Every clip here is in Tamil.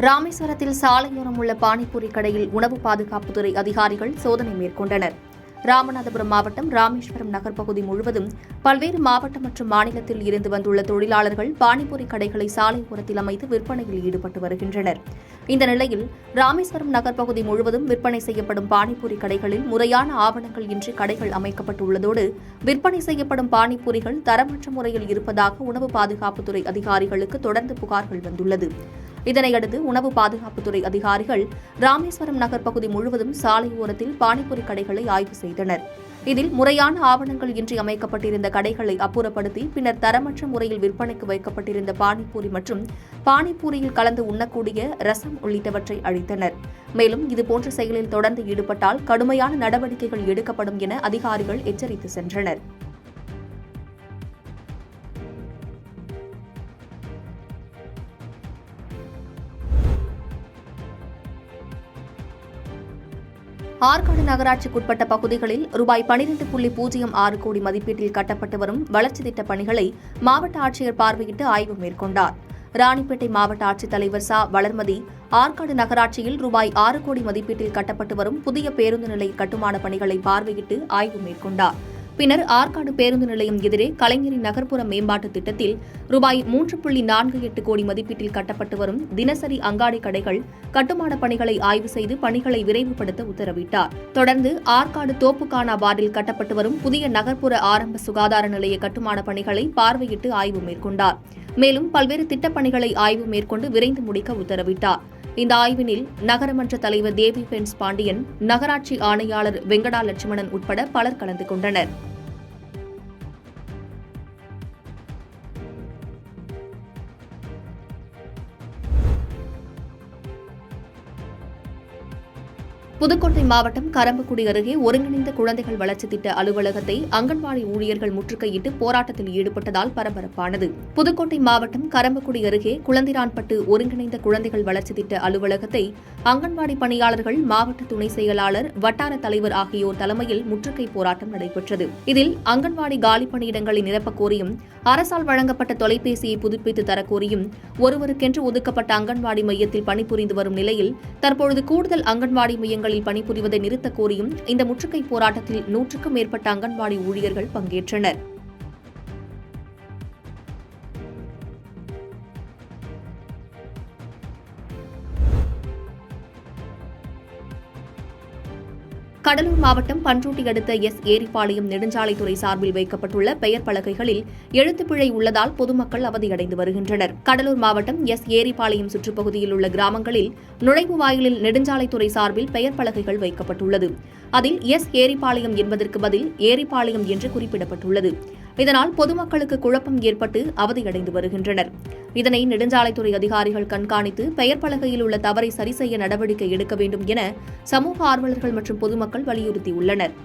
ராமேஸ்வரத்தில் சாலையோரம் உள்ள பானிபூரி கடையில் உணவு பாதுகாப்புத்துறை அதிகாரிகள் சோதனை மேற்கொண்டனர். ராமநாதபுரம் மாவட்டம் ராமேஸ்வரம் நகர் பகுதி முழுவதும் பல்வேறு மாவட்டம் மற்றும் மாநிலத்தில் இருந்து வந்துள்ள தொழிலாளர்கள் பானிபூரி கடைகளை சாலை ஓரத்தில் அமைத்து விற்பனையில் ஈடுபட்டு வருகின்றனர். இந்த நிலையில் ராமேஸ்வரம் நகர் பகுதி முழுவதும் விற்பனை செய்யப்படும் பானிபூரி கடைகளில் முறையான ஆவணங்கள் இன்றி கடைகள் அமைக்கப்பட்டுள்ளதோடு விற்பனை செய்யப்படும் பானிபூரிகள் தரமற்ற முறையில் இருப்பதாக உணவு பாதுகாப்புத்துறை அதிகாரிகளுக்கு தொடர்ந்து புகார்கள் வந்துள்ளது. இதனையடுத்து உணவு பாதுகாப்புத்துறை அதிகாரிகள் ராமேஸ்வரம் நகர் பகுதி முழுவதும் சாலை ஓரத்தில் பானிபூரி கடைகளை ஆய்வு செய்தனர். இதில் முறையான ஆவணங்கள் இன்றி அமைக்கப்பட்டிருந்த கடைகளை அப்புறப்படுத்தி பின்னர் தரமற்ற முறையில் விற்பனைக்கு வைக்கப்பட்டிருந்த பானிபூரி மற்றும் பானிபூரியில் கலந்து உண்ணக்கூடிய ரசம் உள்ளிட்டவற்றை அழித்தனர். மேலும் இதுபோன்ற செயலில் தொடர்ந்து ஈடுபட்டால் கடுமையான நடவடிக்கைகள் எடுக்கப்படும் என அதிகாரிகள் எச்சரித்து சென்றனர். ஆற்காடு நகராட்சிக்குட்பட்ட பகுதிகளில் ரூபாய் 12.06 கோடி மதிப்பீட்டில் கட்டப்பட்டு வரும் வளர்ச்சித் திட்டப் பணிகளை மாவட்ட ஆட்சியர் பார்வையிட்டு ஆய்வு மேற்கொண்டார். ராணிப்பேட்டை மாவட்ட ஆட்சித்தலைவர் ச. வளர்மதி ஆற்காடு நகராட்சியில் ரூபாய் 6 கோடி மதிப்பீட்டில் கட்டப்பட்டு வரும் புதிய பேருந்து நிலைய கட்டுமான பணிகளை பார்வையிட்டு ஆய்வு மேற்கொண்டார். பின்னர் ஆற்காடு பேருந்து நிலையம் எதிரே கலைஞரின் நகர்ப்புற மேம்பாட்டுத் திட்டத்தில் ரூபாய் 3.48 கோடி மதிப்பீட்டில் கட்டப்பட்டு வரும் தினசரி அங்காடி கடைகள் கட்டுமானப் பணிகளை ஆய்வு செய்து பணிகளை விரைவுபடுத்த உத்தரவிட்டார். தொடர்ந்து ஆற்காடு தோப்புக்கானா வார்டில் கட்டப்பட்டு வரும் புதிய நகர்ப்புற ஆரம்ப சுகாதார நிலைய கட்டுமானப் பணிகளை பார்வையிட்டு ஆய்வு மேற்கொண்டார். மேலும் பல்வேறு திட்டப் பணிகளை ஆய்வு மேற்கொண்டு விரைந்து முடிக்க உத்தரவிட்டார். இந்த ஆய்வினில் நகரமன்ற தலைவர் தேவி பென்ஸ் பாண்டியன், நகராட்சி ஆணையாளர் வெங்கடா லட்சுமணன் உட்பட பலர் கலந்து கொண்டனர். புதுக்கோட்டை மாவட்டம் கரம்பக்குடி அருகே ஒருங்கிணைந்த குழந்தைகள் வளர்ச்சி திட்ட அலுவலகத்தை அங்கன்வாடி ஊழியர்கள் முற்றுகையிட்டு போராட்டத்தில் ஈடுபட்டதால் பரபரப்பானது. புதுக்கோட்டை மாவட்டம் கரம்பக்குடி அருகே குளந்திரான்பட்டு ஒருங்கிணைந்த குழந்தைகள் வளர்ச்சி திட்ட அலுவலகத்தை அங்கன்வாடி பணியாளர்கள், மாவட்ட துணை செயலாளர், வட்டார தலைவர் ஆகியோர் தலைமையில் முற்றுகை போராட்டம் நடைபெற்றது. இதில் அங்கன்வாடி காலி பணியிடங்களை நிரப்பக் கோரியும், அரசால் வழங்கப்பட்ட தொலைபேசியை புதுப்பித்து தரக்கோரியும், ஒருவருக்கென்று ஒதுக்கப்பட்ட அங்கன்வாடி மையத்தில் பணிபுரிந்து வரும் நிலையில் தற்பொழுது கூடுதல் அங்கன்வாடி மையங்களில் பணிபுரிவதை நிறுத்தக் கோரியும் இந்த முற்றுகை போராட்டத்தில் 100க்கும் மேற்பட்ட அங்கன்வாடி ஊழியர்கள் பங்கேற்றனர். கடலூர் மாவட்டம் பண்ருட்டி அடுத்த எஸ். ஏரிப்பாளையம் நெடுஞ்சாலைத்துறை சார்பில் வைக்கப்பட்டுள்ள பெயர் பலகைகளில் எழுத்துப்பிழை உள்ளதால் பொதுமக்கள் அவதியடைந்து வருகின்றனர். கடலூர் மாவட்டம் எஸ். ஏரிப்பாளையம் சுற்றுப்பகுதியில் உள்ள கிராமங்களில் நுழைவு வாயிலில் நெடுஞ்சாலைத்துறை சார்பில் பெயர் பலகைகள் வைக்கப்பட்டுள்ளது. அதில் எஸ். ஏரிப்பாளையம் என்பதற்கு பதில் ஏரிப்பாளையம் என்று குறிப்பிடப்பட்டுள்ளது. இதனால் பொதுமக்களுக்கு குழப்பம் ஏற்பட்டு அவதியடைந்து வருகின்றனர். இதனை நெடுஞ்சாலைத்துறை அதிகாரிகள் கண்காணித்து பெயர் பலகையில் உள்ள தவறை சரி செய்ய நடவடிக்கை எடுக்க வேண்டும் என சமூக ஆர்வலர்கள் மற்றும் பொதுமக்கள் வலியுறுத்தியுள்ளனர்.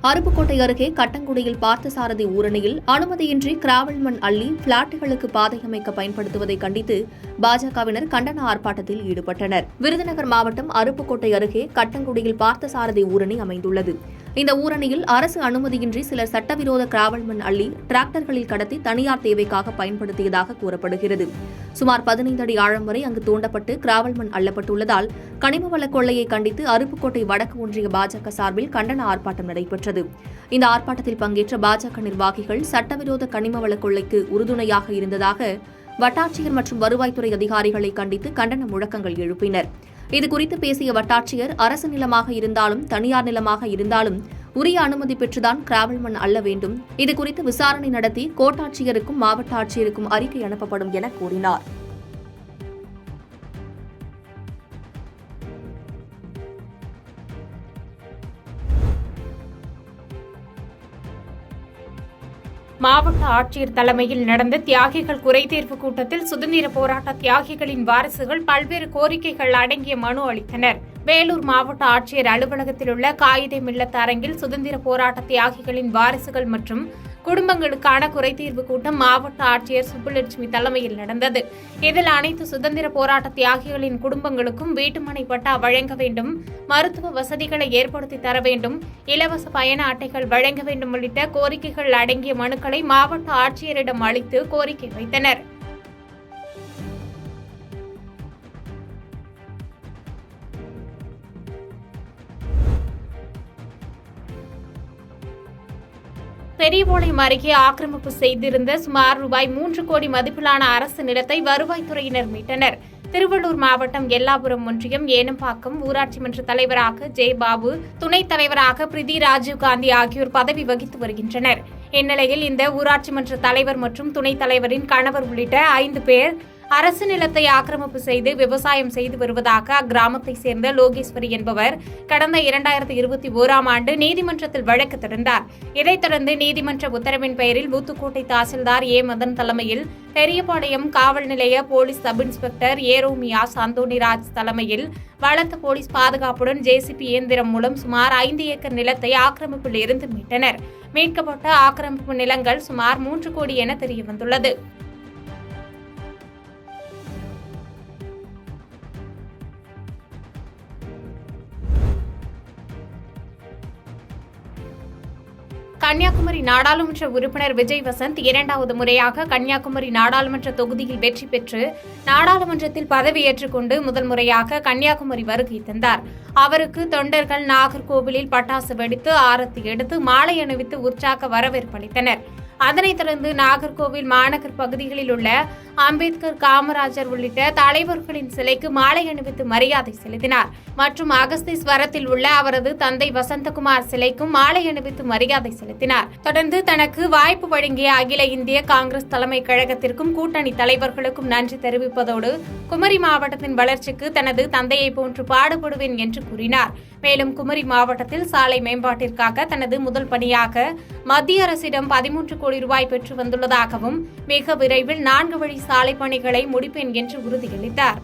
அருப்புக்கோட்டை அருகே கட்டங்குடியில் பார்த்தசாரதி ஊரணியில் அனுமதியின்றி கிராவல் மண் அள்ளி பிளாட்டுகளுக்கு பாதை அமைக்க பயன்படுத்துவதை கண்டித்து பாஜகவினர் கண்டன ஆர்ப்பாட்டத்தில் ஈடுபட்டனர். விருதுநகர் மாவட்டம் அருப்புக்கோட்டை அருகே கட்டங்குடியில் பார்த்தசாரதி ஊரணி அமைந்துள்ளது. இந்த ஊரணியில் அரசு அனுமதியின்றி சிலர் சட்டவிரோத கிராவல் மண் அள்ளி டிராக்டர்களில் கடத்தி தனியார் தேவைக்காக பயன்படுத்தியதாக கூறப்படுகிறது. சுமார் 15 அடி ஆழம் வரை அங்கு தோண்டப்பட்டு கிராவல் மண் அள்ளப்பட்டுள்ளதால் கனிம வள கொள்ளையை கண்டித்து அருப்புக்கோட்டை வடக்கு ஒன்றிய பாஜக சார்பில் கண்டன ஆர்ப்பாட்டம் நடைபெற்றது. இந்த ஆர்ப்பாட்டத்தில் பங்கேற்ற பாஜக நிர்வாகிகள் சட்டவிரோத கனிம வள கொள்ளைக்கு உறுதுணையாக இருந்ததாக வட்டாட்சியர் மற்றும் வருவாய்த்துறை அதிகாரிகளை கண்டித்து கண்டன முழக்கங்கள் எழுப்பினர். இதுகுறித்து பேசிய வட்டாட்சியர், அரசு நிலமாக இருந்தாலும் தனியார் நிலமாக இருந்தாலும் உரிய அனுமதி பெற்றுதான் கிராவல் மண் அள்ள வேண்டும். இதுகுறித்து விசாரணை நடத்தி கோட்டாட்சியருக்கும் மாவட்ட ஆட்சியருக்கும் அறிக்கை அனுப்பப்படும் என கூறினார். மாவட்ட ஆட்சியர் தலைமையில் நடந்த தியாகிகள் குறைதீர்வு கூட்டத்தில் சுதந்திர போராட்ட தியாகிகளின் வாரிசுகள் பல்வேறு கோரிக்கைகள் அடங்கிய மனு அளித்தனர். வேலூர் மாவட்ட ஆட்சியர் அலுவலகத்தில் உள்ள காயிதே மில்லத் அரங்கில் சுதந்திர போராட்ட தியாகிகளின் வாரிசுகள் மற்றும் குடும்பங்களுக்கான குறைதீர்வு கூட்டம் மாவட்ட ஆட்சியர் சுப்புலட்சுமி தலைமையில் நடந்தது. இதில் அனைத்து சுதந்திர போராட்ட தியாகிகளின் குடும்பங்களுக்கும் வீட்டுமனை பட்டா வழங்க வேண்டும், மருத்துவ வசதிகளை ஏற்படுத்தி தர வேண்டும், இலவச பயண அட்டைகள் வழங்க வேண்டும் உள்ளிட்ட கோரிக்கைகள் அடங்கிய மனுக்களை மாவட்ட ஆட்சியரிடம் அளித்து கோரிக்கை வைத்தனர். பெரியபாளையம் அருகே ஆக்கிரமிப்பு செய்திருந்த சுமார் ரூபாய் 3 கோடி மதிப்பிலான அரசு நிலத்தை வருவாய்த்துறையினர் மீட்டனர். திருவள்ளூர் மாவட்டம் எல்லாபுரம் ஒன்றியம் ஏனம்பாக்கம் ஊராட்சி மன்ற தலைவராக ஜெயபாபு, துணைத் தலைவராக பிரிதி ராஜீவ்காந்தி ஆகியோர் பதவி வகித்து வருகின்றனர். இந்நிலையில் இந்த ஊராட்சி மன்ற தலைவர் மற்றும் துணைத் தலைவரின் கணவர் உள்ளிட்ட 5 பேர் அரசு நிலத்தை ஆக்கிரமிப்பு செய்து விவசாயம் செய்து வருவதாக அக்கிராமத்தைச் சேர்ந்த லோகேஸ்வரி என்பவர் கடந்த 2021ஆம் ஆண்டு நீதிமன்றத்தில் வழக்கு தொடர்ந்தார். இதைத் தொடர்ந்து நீதிமன்ற உத்தரவின் பெயரில் ஊத்துக்கோட்டை தாசில்தார் ஏ. மதன் தலைமையில் பெரியபாளையம் காவல் நிலைய போலீஸ் சப் இன்ஸ்பெக்டர் ஏரோமியா அந்தோணிராஜ் தலைமையில் பலத்த போலீஸ் பாதுகாப்புடன் ஜேசிபி இயந்திரம் மூலம் சுமார் 5 ஏக்கர் நிலத்தை ஆக்கிரமிப்பில் இருந்து மீட்டனர். மீட்கப்பட்ட ஆக்கிரமிப்பு நிலங்கள் சுமார் 3 கோடி என தெரியவந்துள்ளது. கன்னியாகுமரி நாடாளுமன்ற உறுப்பினர் விஜய் வசந்த் 2வது முறையாக கன்னியாகுமரி நாடாளுமன்ற தொகுதியில் வெற்றி பெற்று நாடாளுமன்றத்தில் பதவியேற்றுக் கொண்டு முதல் முறையாக கன்னியாகுமரி வருகை தந்தார். அவருக்கு தொண்டர்கள் நாகர்கோவிலில் பட்டாசு வெடித்து ஆரத்தி எடுத்து மாலை அணிவித்து உற்சாக வரவேற்பு அளித்தனர். அதனைத் தொடர்ந்து நாகர்கோவில் மாநகர் பகுதிகளில் உள்ள அம்பேத்கர், காமராஜர் உள்ளிட்ட தலைவர்களின் சிலைக்கு மாலை அணிவித்து மரியாதை செலுத்தினார். மற்றும் அகஸ்தீஸ்வரத்தில் உள்ள அவரது தந்தை வசந்தகுமார் சிலைக்கும் மாலை அணிவித்து மரியாதை செலுத்தினார். தொடர்ந்து தனக்கு வாய்ப்பு வழங்கிய அகில இந்திய காங்கிரஸ் தலைமை கழகத்திற்கும் கூட்டணி தலைவர்களுக்கும் நன்றி தெரிவிப்பதோடு குமரி மாவட்டத்தின் வளர்ச்சிக்கு தனது தந்தையை போன்று பாடுபடுவேன் என்று கூறினார். மேலும் குமரி மாவட்டத்தில் சாலை மேம்பாட்டிற்காக தனது முதல் பணியாக மத்திய அரசிடம் 13 கோடி ரூபாய் பெற்று வந்துள்ளதாகவும் மிக விரைவில் 4 வழி சாலை பணிகளை முடிப்பேன் என்று உறுதியளித்தார்.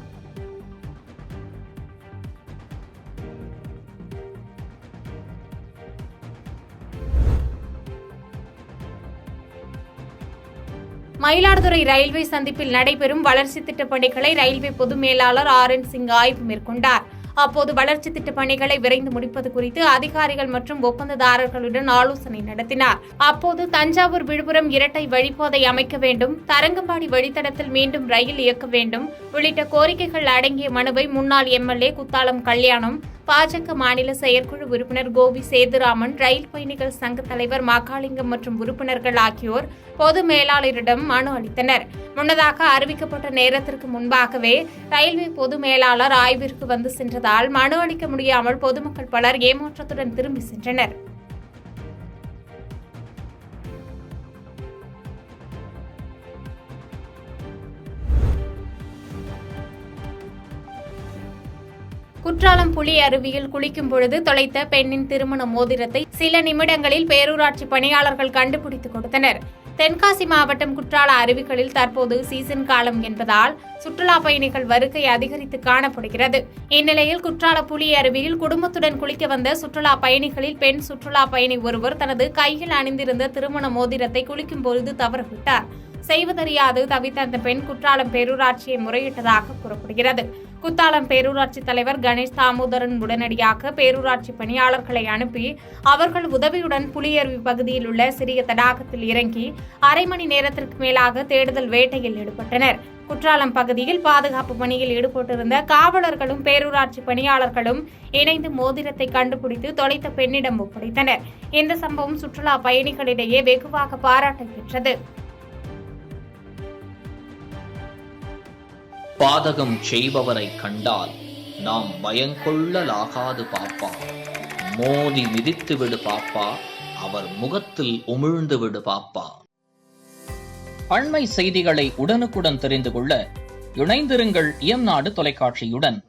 மயிலாடுதுறை ரயில்வே சந்திப்பில் நடைபெறும் வளர்ச்சி திட்டப் பணிகளை ரயில்வே பொது மேலாளர் RN சிங் ஆய்வு மேற்கொண்டார். அப்போது வளர்ச்சி திட்டப் பணிகளை விரைந்து முடிப்பது குறித்து அதிகாரிகள் மற்றும் ஒப்பந்ததாரர்களுடன் ஆலோசனை நடத்தினார். அப்போது தஞ்சாவூர் விழுப்புரம் இரட்டை வழிப்பாதை அமைக்க வேண்டும், தரங்கம்பாடி வழித்தடத்தில் மீண்டும் ரயில் இயக்க வேண்டும் உள்ளிட்ட கோரிக்கைகள் அடங்கிய மனுவை முன்னாள் MLA குத்தாலம் கல்யாணம், பாஜக மாநில செயற்குழு உறுப்பினர் கோபி சேதுராமன், ரயில் பயணிகள் சங்க தலைவர் மகாலிங்கம் மற்றும் உறுப்பினர்கள் ஆகியோர் பொது மேலாளரிடம் மனு அளித்தனர். முன்னதாக அறிவிக்கப்பட்ட நேரத்திற்கு முன்பாகவே ரயில்வே பொது மேலாளர் ஆய்விற்கு வந்து சென்றதால் மனு அளிக்க முடியாமல் பொதுமக்கள் பலர் ஏமாற்றத்துடன் திரும்பி சென்றனர். குற்றாலம் புலி அருவியில் குளிக்கும் பொழுது தொலைத்த பெண்ணின் திருமண மோதிரத்தை சில நிமிடங்களில் பேரூராட்சி பணியாளர்கள் கண்டுபிடித்துக் கொடுத்தனர். தென்காசி மாவட்டம் குற்றால அருவிகளில் தற்போது சீசன் காலம் என்பதால் சுற்றுலா பயணிகள் வருகை அதிகரித்து காணப்படுகிறது. இந்நிலையில் குற்றால புலி அருவியில் குடும்பத்துடன் குளிக்க வந்த சுற்றுலா பயணிகளில் பெண் சுற்றுலா பயணி ஒருவர் தனது கையில் அணிந்திருந்த திருமண மோதிரத்தை குளிக்கும் பொழுது தவறவிட்டார். செய்வதறியாது தவித்த அந்த பெண் குற்றாலம் பேரூராட்சியை முறையிட்டதாக கூறப்படுகிறது. குத்தாலம் பேரூராட்சி தலைவர் கணேஷ் தாமோதரன் உடனடியாக பேரூராட்சி பணியாளர்களை அனுப்பி அவர்கள் உதவியுடன் புலியருவி பகுதியில் உள்ள சிறிய தடாகத்தில் இறங்கி அரை மணி நேரத்திற்கு மேலாக தேடுதல் வேட்டையில் ஈடுபட்டனர். குற்றாலம் பகுதியில் பாதுகாப்பு பணியில் ஈடுபட்டிருந்த காவலர்களும் பேரூராட்சி பணியாளர்களும் இணைந்து மோதிரத்தை கண்டுபிடித்து தொலைத்த பெண்ணிடம் ஒப்படைத்தனர். இந்த சம்பவம் சுற்றுலா பயணிகளிடையே வெகுவாக பாராட்டை பெற்றது. பாதகம் செய்பவரை கண்டால் நாம் பயங்கொள்ளலாகாது பாப்பா, மோதி மிதித்து விடு பாப்பா, அவர் முகத்தில் உமிழ்ந்து விடு பாப்பா. அண்மை செய்திகளை உடனுக்குடன் தெரிந்து கொள்ள இணைந்திருங்கள் இயம்நாடு தொலைக்காட்சியுடன்.